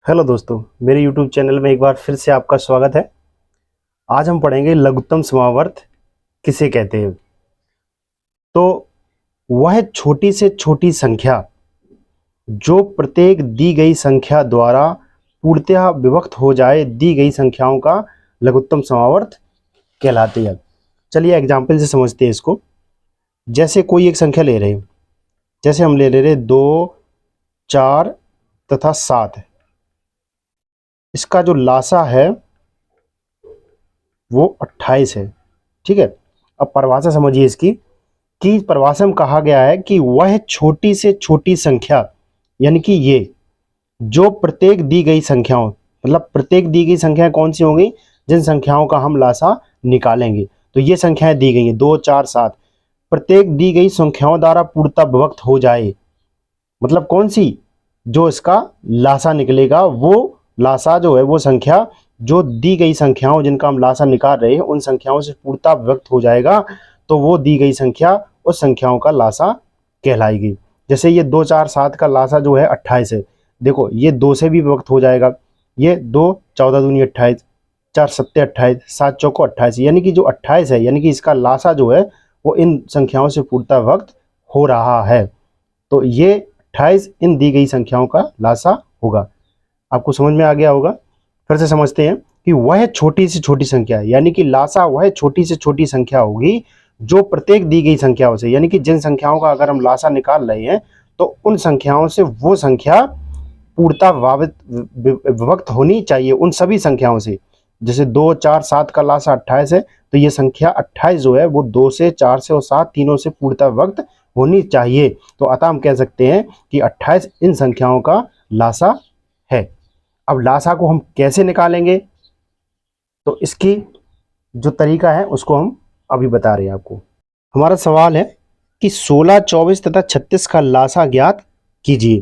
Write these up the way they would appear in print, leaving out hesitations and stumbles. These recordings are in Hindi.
हेलो दोस्तों, मेरे YouTube चैनल में एक बार फिर से आपका स्वागत है। आज हम पढ़ेंगे लघुत्तम समावर्त किसे कहते हैं। तो वह छोटी से छोटी संख्या जो प्रत्येक दी गई संख्या द्वारा पूर्णतः विभक्त हो जाए, दी गई संख्याओं का लघुत्तम समावर्त कहलाती है। चलिए एग्जाम्पल से समझते हैं इसको। जैसे कोई एक संख्या ले रहे हैं, जैसे हम ले रहे 2, 4 तथा 7। इसका जो लासा है वो 28 है। ठीक है, अब परिभाषा समझिए इसकी कि परिभाषा में कहा गया है कि वह छोटी से छोटी संख्या, यानी कि ये जो प्रत्येक दी गई संख्याओं, मतलब प्रत्येक दी गई संख्याएं कौन सी होंगी, जिन संख्याओं का हम लासा निकालेंगे। तो ये संख्याएं दी गई हैं 2, 4, 7, प्रत्येक दी गई संख्याओं द्वारा पूर्णतः विभक्त हो जाए, मतलब कौन सी, जो इसका लासा निकलेगा वो लासा जो है वो संख्या जो दी गई संख्याओं जिनका हम लासा निकाल रहे हैं उन संख्याओं से पूर्णतः विभक्त हो जाएगा, तो वो दी गई संख्या उस संख्याओं का लासा कहलाएगी। जैसे ये 2, 4, 7 का लासा जो है 28 है। देखो ये 2 से भी विभक्त हो जाएगा। ये 2, 14 दूनी 28, 4 सत्ते 28, 7 चौको 28, यानी कि जो 28 है, यानी कि इसका लासा जो है वो इन संख्याओं से पूर्णतः विभक्त हो रहा है। तो ये 28 इन दी गई संख्याओं का लासा होगा। आपको समझ में आ गया होगा। फिर से समझते हैं कि वह छोटी से छोटी संख्या, यानी कि लासा वह छोटी से छोटी संख्या होगी जो प्रत्येक दी गई संख्याओं से, यानी कि जिन संख्याओं का अगर हम लासा निकाल रहे हैं तो उन संख्याओं से वो संख्या पूर्णतः विभक्त होनी चाहिए, उन सभी संख्याओं से। जैसे 2, 4, 7 का लासा 28 है, तो ये संख्या 28 जो है वो 2 से, 4 से और 7 तीनों से पूर्णतः विभक्त होनी चाहिए। तो अतः हम कह सकते हैं कि 28 इन संख्याओं का लासा है। अब लासा को हम कैसे निकालेंगे, तो इसकी जो तरीका है उसको हम अभी बता रहे हैं आपको। हमारा सवाल है कि 16, 24 तथा 36 का लासा ज्ञात कीजिए।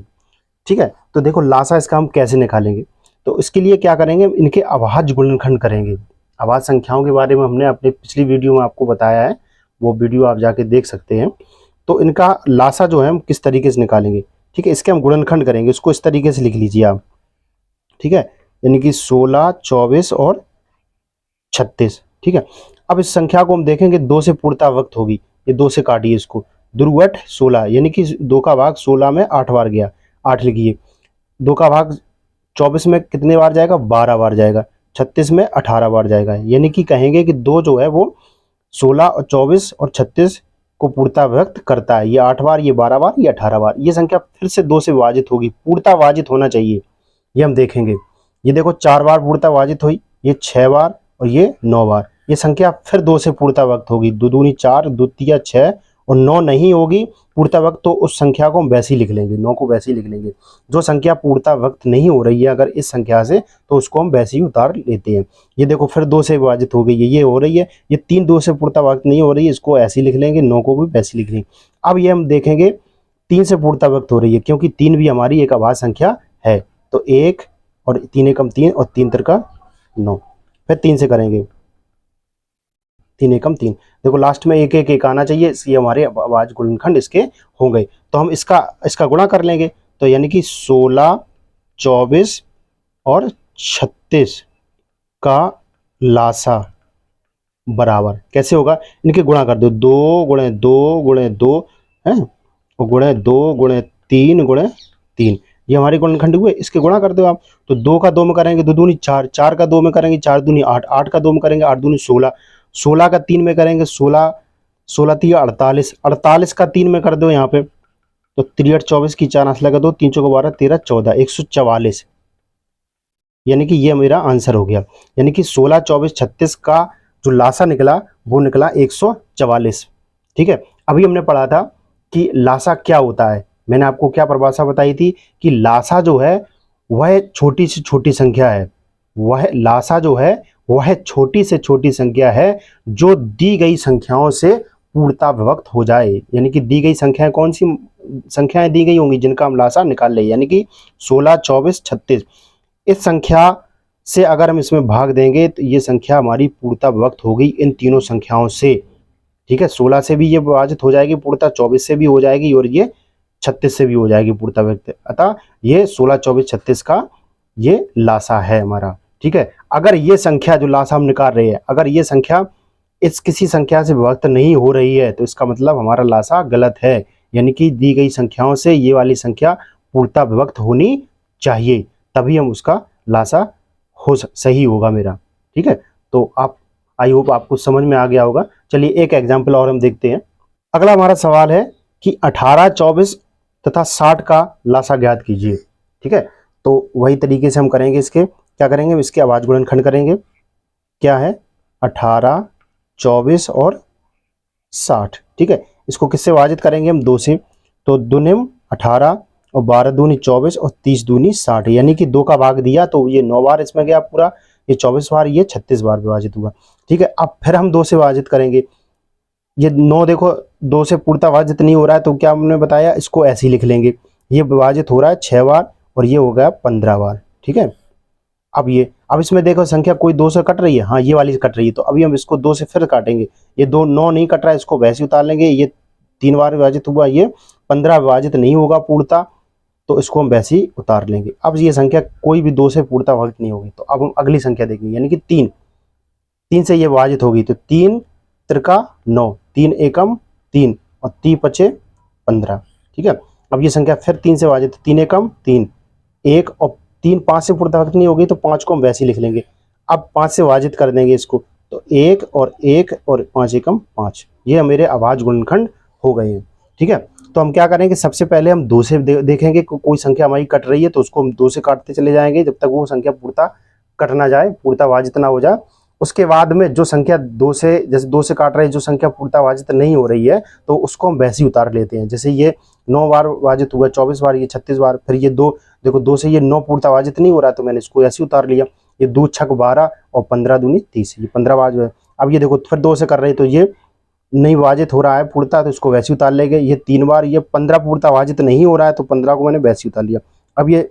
ठीक है, तो देखो लासा इसका हम कैसे निकालेंगे। तो इसके लिए क्या करेंगे, इनके अभाज्य गुणनखंड करेंगे। अभाज्य संख्याओं के बारे में हमने अपने पिछली वीडियो में आपको बताया है, वो वीडियो आप जाके देख सकते हैं। तो इनका लासा जो है हम किस तरीके से निकालेंगे। ठीक है, इसके हम गुणनखंड करेंगे, इसको इस तरीके से लिख लीजिए आप। ठीक है, यानी कि 16, 24 और 36। ठीक है, अब इस संख्या को हम देखेंगे 2 से पूर्णतः विभक्त होगी। ये 2 से काटिए इसको, दुर्वट 16, यानी कि 2 का भाग 16 में 8 बार गया, 8 लिखिए। 2 का भाग 24 में कितने बार जाएगा, 12 बार जाएगा। 36 में 18 बार जाएगा, यानी कि कहेंगे कि 2 जो है वो 16 और 24 और 36 को पूर्णतः विभक्त करता है। ये 8 बार, ये 12 बार, ये 18 बार। ये संख्या फिर से 2 से विभाजित होगी, पूर्णतः विभाजित होना चाहिए, ये हम देखेंगे। ये देखो 4 बार पूर्णतः विभाजित हुई, ये 6 बार और ये 9 बार। ये संख्या फिर 2 से पूर्णतः विभक्त होगी, 2 दूनी 4, 2 तिया 6 और 9 नहीं होगी पूर्णतः विभक्त, तो उस संख्या को हम वैसे ही लिख लेंगे, 9 को वैसे ही लिख लेंगे। जो संख्या पूर्णतः विभक्त नहीं हो रही है अगर इस संख्या से, तो उसको हम वैसे ही उतार लेते हैं। ये देखो फिर 2 से विभाजित हो गई, ये हो रही है। ये 3 2 से पूर्णतः विभक्त नहीं हो रही है, इसको ऐसे ही लिख लेंगे, 9 को भी वैसे लिख लेंगे। अब ये हम देखेंगे 3 से पूर्णतः विभक्त हो रही है, क्योंकि 3 भी हमारी एक अभाज्य संख्या है। तो 1 और 3 एकम 3 और 3 तिरका 9, फिर 3 से करेंगे, 3 एकम 3। देखो लास्ट में 1 1 1 आना चाहिए, ये हमारे अभाज्य गुणनखंड इसके हो गए। तो हम इसका गुणा कर लेंगे, तो यानी कि 16, 24 और 36 का लासा बराबर कैसे होगा, इनके गुणा कर दो, 2 गुणे 2 गुणे 2 है, और गुणे 2 गुणे 3 गुणे 3। ये हमारे गुणनखंड हुए, इसके गुणा कर दो आप। तो 2 का 2 में करेंगे 2 दूनी 4, 4 का 2 में करेंगे 4 दूनी 8, 8 का 2 में करेंगे 8 दूनी 16, 16 का 3 में करेंगे 16, 16 तिया 48, 48 का 3 में कर दो यहाँ पे, तो 3 24 की 4 आंसर लगा दो, 3 चौको 12, 13 14, 144। यानी कि ये मेरा आंसर हो गया। यानी कि 16, 24, 36 का जो लासा निकला वो निकला 144। ठीक है, अभी हमने पढ़ा था कि लासा क्या होता है। मैंने आपको क्या परिभाषा बताई थी कि लासा जो है वह छोटी से छोटी संख्या है। वह लासा जो है वह छोटी से छोटी संख्या है जो दी गई संख्याओं से पूर्णतः विभक्त हो जाए, यानी कि दी गई संख्याएं कौन सी संख्याएं दी गई होंगी जिनका हम लासा निकाल ले, यानी कि 16, 24, 36। इस संख्या से अगर हम इसमें भाग देंगे तो ये संख्या हमारी पूर्णतः विभक्त हो गई इन तीनों संख्याओं से। ठीक है, 16 से भी ये विभाजित हो जाएगी पूर्णतः, 24 से भी हो जाएगी और ये 36 से भी हो जाएगी पूर्णतः विभक्त। अतः ये 16, 24, 36 का ये लासा है हमारा। ठीक है, अगर ये संख्या जो लासा हम निकाल रहे हैं, अगर ये संख्या इस किसी संख्या से विभक्त नहीं हो रही है तो इसका मतलब हमारा लासा गलत है, यानी कि दी गई संख्याओं से ये वाली संख्या पूर्णतः विभक्त होनी चाहिए, तभी हम उसका लासा सही होगा मेरा। ठीक है, तो आप, आई होप आपको समझ में आ गया होगा। चलिए एक एग्जाम्पल और हम देखते हैं। अगला हमारा सवाल है कि 18, 24 तथा 60 का लासा ज्ञात कीजिए। ठीक है, तो वही तरीके से हम करेंगे। इसके क्या करेंगे, इसके अभाज्य गुणनखंड करेंगे। क्या है, 18, 24 और 60। ठीक है, इसको किससे विभाजित करेंगे हम, 2 से। तो दुनिम 18 और 12 दूनी 24 और 30 दूनी 60, यानी कि 2 का भाग दिया तो ये 9 बार इसमें गया पूरा, ये 24 बार, ये 36 बार विभाजित हुआ। ठीक है, अब फिर हम 2 से विभाजित करेंगे। ये 9 देखो 2 से पूर्णतः विभाजित नहीं हो रहा है, तो क्या हमने बताया, इसको ऐसे ही लिख लेंगे। ये विभाजित हो रहा है 6 बार और ये हो गया 15 बार। ठीक है, अब इसमें देखो संख्या कोई 2 से कट रही है, हाँ ये वाली से कट रही है, तो अभी हम इसको 2 से फिर काटेंगे। ये 2 9 नहीं कट रहा है, इसको वैसे उतार लेंगे। ये 3 बार विभाजित हुआ, ये 15 विभाजित नहीं होगा पूर्णतः, तो इसको हम वैसे ही उतार लेंगे। अब ये संख्या कोई भी 2 से पूर्णतः विभाजित नहीं होगी, तो अब हम अगली संख्या देखेंगे, यानी कि 3 से ये विभाजित होगी, तो 3 त्रिका 9, 3 एकम 3 और 3 पचे 15। ठीक है, अब ये संख्या फिर 3 से विभाजित, 3 एकम 3, 1 और 3 5 से पूर्णतः विभाजित नहीं होगी, तो 5 को हम वैसे ही लिख लेंगे। अब 5 से विभाजित कर देंगे इसको, तो 1 और 5 एकम 5, ये मेरे अभाज्य गुणनखंड हो गए हैं। ठीक है, तो हम क्या करेंगे, सबसे पहले हम 2 से देखेंगे, कोई संख्या हमारी कट रही है तो उसको हम 2 से काटते चले जाएंगे जब तक वो संख्या पूर्णतः कट ना जाए, पूर्णतः विभाजित ना हो जाए। उसके बाद में जो संख्या 2 से, जैसे 2 से काट रहे हैं, जो संख्या पूर्णतः विभाजित नहीं हो रही है तो उसको हम वैसे ही उतार लेते हैं। जैसे ये 9 बार विभाजित हुआ, 24 बार, ये 36 बार, फिर ये 2 देखो 2 से ये 9 पूर्णतः विभाजित नहीं हो रहा, तो मैंने इसको ऐसे उतार लिया। ये 2 छक 12 और 15 दूनी 30, ये 15 बार जो है। अब ये देखो फिर 2 से कर रहे हैं तो ये नहीं विभाजित हो रहा है पूर्णतः, तो इसको वैसे उतार लेंगे। ये 3 बार, ये 15 पूर्णतः विभाजित नहीं हो रहा है, तो 15 को मैंने वैसे उतार लिया। अब ये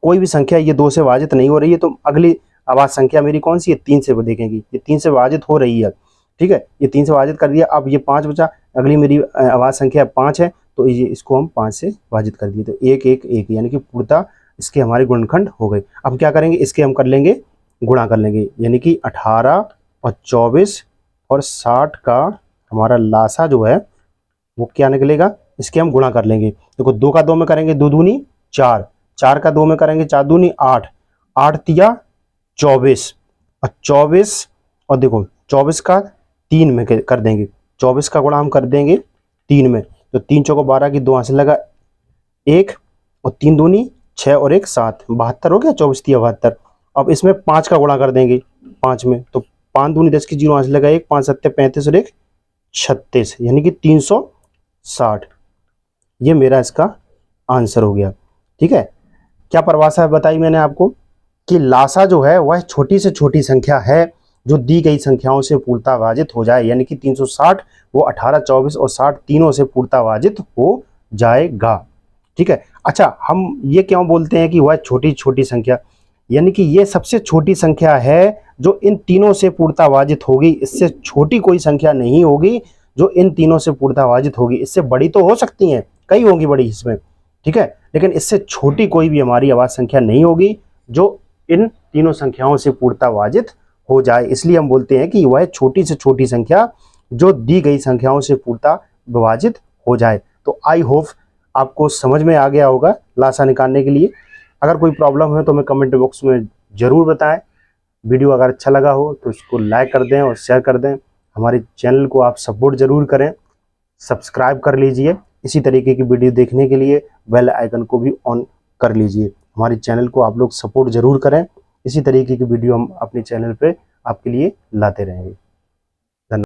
कोई भी संख्या ये 2 से विभाजित नहीं हो रही है, तो अगली अभाज्य संख्या मेरी कौन सी है, 3 से देखेंगे। ये 3 से विभाजित हो रही है। ठीक है, ये 3 से विभाजित कर दिया। अब ये 5 बचा, अगली मेरी अभाज्य संख्या 5 है, तो ये इसको हम 5 से विभाजित कर दिए, तो 1 1 1, यानी कि पूर्णतः इसके हमारे गुणनखंड हो गए। अब क्या करेंगे, इसके हम कर लेंगे गुणा कर लेंगे, यानी कि 18 और 24 और 60 का हमारा लासा जो है वो क्या निकलेगा, इसके हम गुणा कर लेंगे। देखो 2 का 2 में करेंगे 2 दूनी 4, 4 का 2 में करेंगे 4 दूनी 8, 8 तिया 24 और 24, और देखो 24 का 3 में कर देंगे, 24 का गुणा हम कर देंगे 3 में, तो 3 चौको 12 की 2 हाथ से लगा 1 और 3 दूनी 6 और 1 7, 72 हो गया, 24 तिया 72। अब इसमें 5 का गुणा कर देंगे 5 में, तो 5 दूनी 10 की 0 हाथ से लगा 1, 5 7 35 और 1 36, यानी कि 360। ये मेरा इसका आंसर हो गया। ठीक है, क्या परिभाषा बताई मैंने आपको कि लासा जो है वह छोटी से छोटी संख्या है जो दी गई संख्याओं से पूर्णतः विभाजित हो जाए, यानी कि 360 वो 18, 24 और 60 तीनों से पूर्णतः विभाजित हो जाएगा। ठीक है, अच्छा हम ये क्यों बोलते हैं कि वह छोटी छोटी संख्या, यानी कि ये सबसे छोटी संख्या है जो इन तीनों से पूर्णतः विभाजित होगी, इससे छोटी कोई संख्या नहीं होगी जो इन तीनों से पूर्णतः विभाजित होगी। इससे बड़ी तो हो सकती हैं, कई होंगी बड़ी इसमें, ठीक है, लेकिन इससे छोटी कोई भी हमारी अभाज्य संख्या नहीं होगी जो इन तीनों संख्याओं से पूर्णतः विभाजित हो जाए। इसलिए हम बोलते हैं कि वह छोटी से छोटी संख्या जो दी गई संख्याओं से पूर्णतः विभाजित हो जाए। तो आई होप आपको समझ में आ गया होगा लासा निकालने के लिए। अगर कोई प्रॉब्लम है तो हमें कमेंट बॉक्स में ज़रूर बताएं। वीडियो अगर अच्छा लगा हो तो इसको लाइक कर दें और शेयर कर दें। हमारे चैनल को आप सपोर्ट ज़रूर करें, सब्सक्राइब कर लीजिए। इसी तरीके की वीडियो देखने के लिए बेल आइकन को भी ऑन कर लीजिए। हमारे चैनल को आप लोग सपोर्ट ज़रूर करें। इसी तरीके की वीडियो हम अपने चैनल पे आपके लिए लाते रहेंगे।